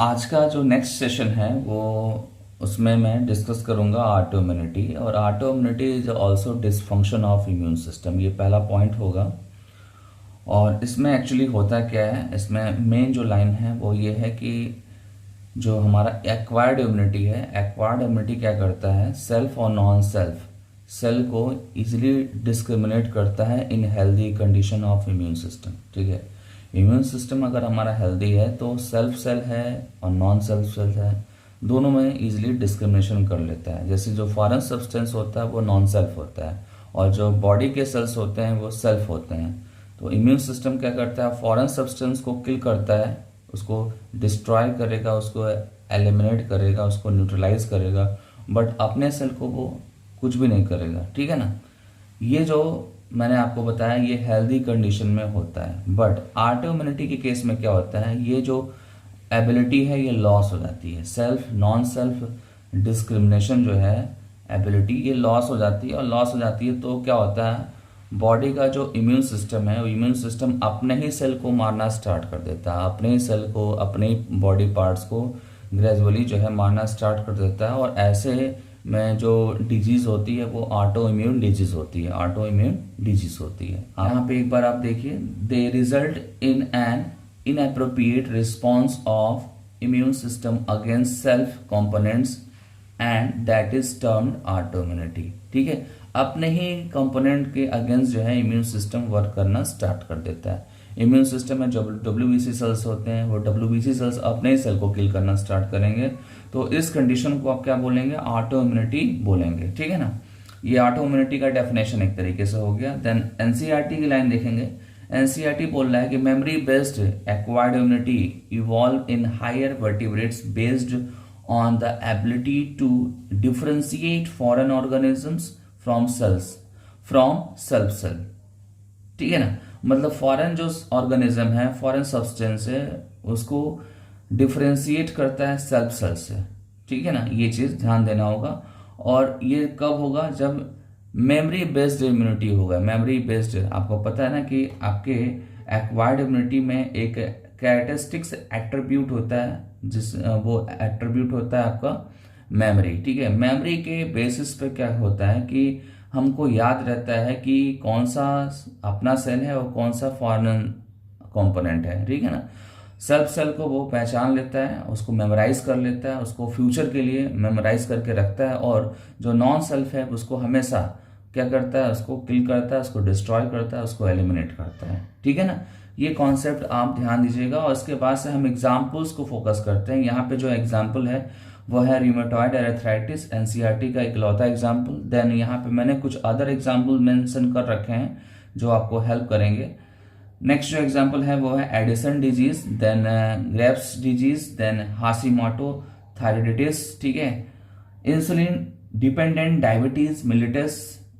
आज का जो नेक्स्ट सेशन है वो उसमें मैं डिस्कस करूंगा ऑटो इम्यूनिटी। और auto immunity is also dysfunction of immune system, ये पहला पॉइंट होगा। और इसमें एक्चुअली होता क्या है, इसमें मेन जो लाइन है वो ये है कि जो हमारा एक्वायर्ड इम्यूनिटी है, एक्वायर्ड इम्यूनिटी क्या करता है, सेल्फ और नॉन सेल्फ सेल को इजीली डिस्क्रिमिनेट करता है इन healthy condition of immune system. ठीक है, इम्यून सिस्टम अगर हमारा हेल्दी है तो सेल्फ सेल है और नॉन सेल्फ सेल है, दोनों में इजीली डिस्क्रिमिनेशन कर लेता है। जैसे जो फॉरेन सब्सटेंस होता है वो नॉन सेल्फ होता है और जो बॉडी के सेल्स होते हैं वो सेल्फ होते हैं। तो इम्यून सिस्टम क्या करता है, फॉरेन सब्सटेंस को किल करता है, उसको डिस्ट्रॉय करेगा, उसको एलिमिनेट करेगा, उसको न्यूट्रलाइज करेगा, बट अपने सेल को वो कुछ भी नहीं करेगा। ठीक है ना, ये जो मैंने आपको बताया ये हेल्दी कंडीशन में होता है। बट ऑटो इम्यूनिटी के केस में क्या होता है, ये जो एबिलिटी है ये लॉस हो जाती है। सेल्फ नॉन सेल्फ डिस्क्रिमिनेशन जो है एबिलिटी, ये लॉस हो जाती है। और लॉस हो जाती है तो क्या होता है, बॉडी का जो इम्यून सिस्टम है वो इम्यून सिस्टम अपने ही सेल को मारना स्टार्ट कर देता है, अपने ही सेल को, अपने ही बॉडी पार्ट्स को ग्रेजुअली जो है मारना स्टार्ट कर देता है। और ऐसे में जो डिजीज होती है वो ऑटो इम्यून डिजीज होती है, ऑटो इम्यून डिजीज होती है। यहाँ पे एक बार आप देखिए, they result in an inappropriate response of immune system against self components and that is termed autoimmunity. ठीक है, अपने ही कंपोनेंट के अगेंस्ट जो है इम्यून सिस्टम वर्क करना स्टार्ट कर देता है। इम्यून सिस्टम में जो डब्ल्यूबीसी सेल्स होते हैं वो डब्ल्यूबीसी सेल्स अपने ही सेल को किल करना स्टार्ट करेंगे। तो इस कंडीशन को आप क्या बोलेंगे, ऑटो इम्यूनिटी बोलेंगे। ठीक है ना, ये ऑटो इम्यूनिटी का डेफिनेशन एक तरीके से हो गया। देन एनसीईआरटी की लाइन देखेंगे, एनसीईआरटी बोल रहा है कि memory based acquired immunity evolve in higher vertebrates based on the ability to differentiate foreign organisms from cells from self cell। ठीक है ना, मतलब फॉरेन जो ऑर्गेनिज्म है, फॉरेन सब्सटेंस है, उसको डिफरेंशिएट करता है सेल्फ सेल से। ठीक है ना, ये चीज ध्यान देना होगा। और ये कब होगा, जब मेमोरी बेस्ड इम्यूनिटी होगा। मेमोरी बेस्ड, आपको पता है ना कि आपके एक्वायर्ड इम्यूनिटी में एक कैरेक्टरिस्टिक्स एट्रीब्यूट होता है, जिस वो एट्रीब्यूट होता है आपका मेमोरी। ठीक है, मेमोरी के बेसिस पे क्या होता है कि हमको याद रहता है कि कौन सा अपना सेल है और कौन सा फॉरेन कंपोनेंट है। ठीक है ना, सेल्फ सेल को वो पहचान लेता है, उसको मेमोराइज कर लेता है, उसको फ्यूचर के लिए मेमोराइज करके रखता है। और जो नॉन सेल्फ है उसको हमेशा क्या करता है, उसको किल करता है, उसको डिस्ट्रॉय करता है, उसको एलिमिनेट करता है। ठीक है ना, ये कॉन्सेप्ट आप ध्यान दीजिएगा। और इसके बाद से हम एग्जाम्पल्स को फोकस करते हैं। यहाँ पे जो एग्जाम्पल है वो है रूमेटॉइड अर्थराइटिस, एनसीईआरटी का इकलौता एग्जाम्पल। देन यहाँ पे मैंने कुछ अदर एग्जाम्पल मेंशन कर रखे हैं जो आपको हेल्प करेंगे। नेक्स्ट जो एग्जाम्पल है वो है Addison disease, then Graves disease, then Hashimoto thyroiditis. ठीक है, insulin dependent diabetes mellitus,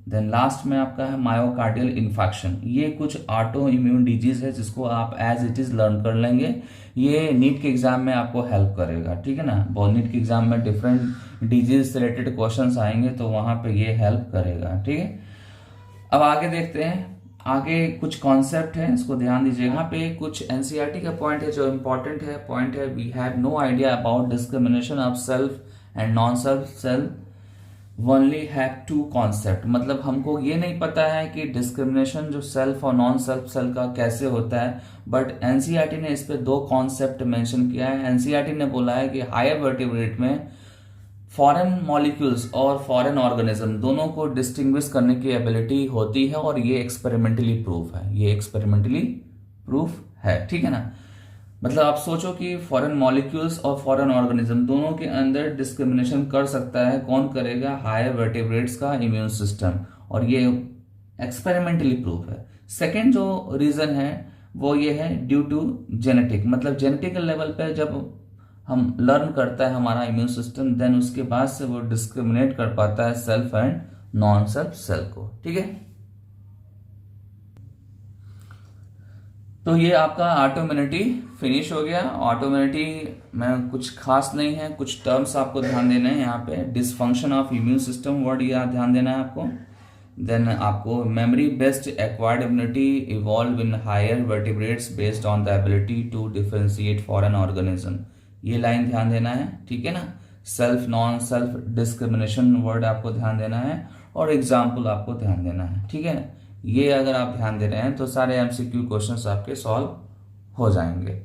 then last में आपका है मायोकार्डियल इन्फेक्शन। ये कुछ ऑटो इम्यून डिजीज है जिसको आप एज इट इज लर्न कर लेंगे। ये नीट के एग्जाम में आपको हेल्प करेगा। ठीक है ना, बहुत नीट के एग्जाम में डिफरेंट डिजीज से रिलेटेड क्वेश्चंस आएंगे तो वहां पे ये हेल्प करेगा। ठीक है, अब आगे देखते हैं। आगे कुछ कॉन्सेप्ट है, इसको ध्यान दीजिएगा। यहाँ पे कुछ एनसीईआरटी का पॉइंट है जो इंपॉर्टेंट है। पॉइंट है, we have no idea about discrimination of self and non self cell, only have two concept. मतलब हमको ये नहीं पता है कि डिस्क्रिमिनेशन जो सेल्फ और नॉन सेल्फ सेल का कैसे होता है, बट एनसीईआरटी ने इस पे दो कॉन्सेप्ट मेंशन किया है। एनसीईआरटी ने बोला है कि हायर वर्टिब्रेट में फॉरेन मॉलिक्यूल्स और फॉरेन ऑर्गेनिज्म दोनों को डिस्टिंग्विश करने की एबिलिटी होती है और ये एक्सपेरिमेंटली प्रूफ है, ये एक्सपेरिमेंटली प्रूफ है। ठीक है ना, मतलब आप सोचो कि फॉरेन मॉलिक्यूल्स और फॉरेन ऑर्गेनिज्म दोनों के अंदर डिस्क्रिमिनेशन कर सकता है, कौन करेगा, हायर वर्टिब्रेट्स का इम्यून सिस्टम, और ये एक्सपेरिमेंटली प्रूफ है। सेकेंड जो रीजन है वो ये है ड्यू टू जेनेटिक, मतलब जेनेटिकल लेवल पे जब हम लर्न करता है हमारा इम्यून सिस्टम, देन उसके बाद से वो डिस्क्रिमिनेट कर पाता है self and non self cell को। ठीक है, तो ये आपका ऑटो इम्यूनिटी फिनिश हो गया। ऑटो इम्यूनिटी में कुछ खास नहीं है, कुछ टर्म्स आपको ध्यान देने हैं यहाँ पे। Dysfunction of immune system word ये ध्यान देना है आपको। देन आपको memory based acquired immunity evolve in higher vertebrates based on the ability to differentiate foreign organism, ये लाइन ध्यान देना है, ठीक है ना। Self, non self, discrimination word आपको ध्यान देना है और एग्जाम्पल आपको ध्यान देना है, ठीक है ना। ये अगर आप ध्यान दे रहे हैं तो सारे एमसीक्यू क्वेश्चंस आपके सॉल्व हो जाएंगे।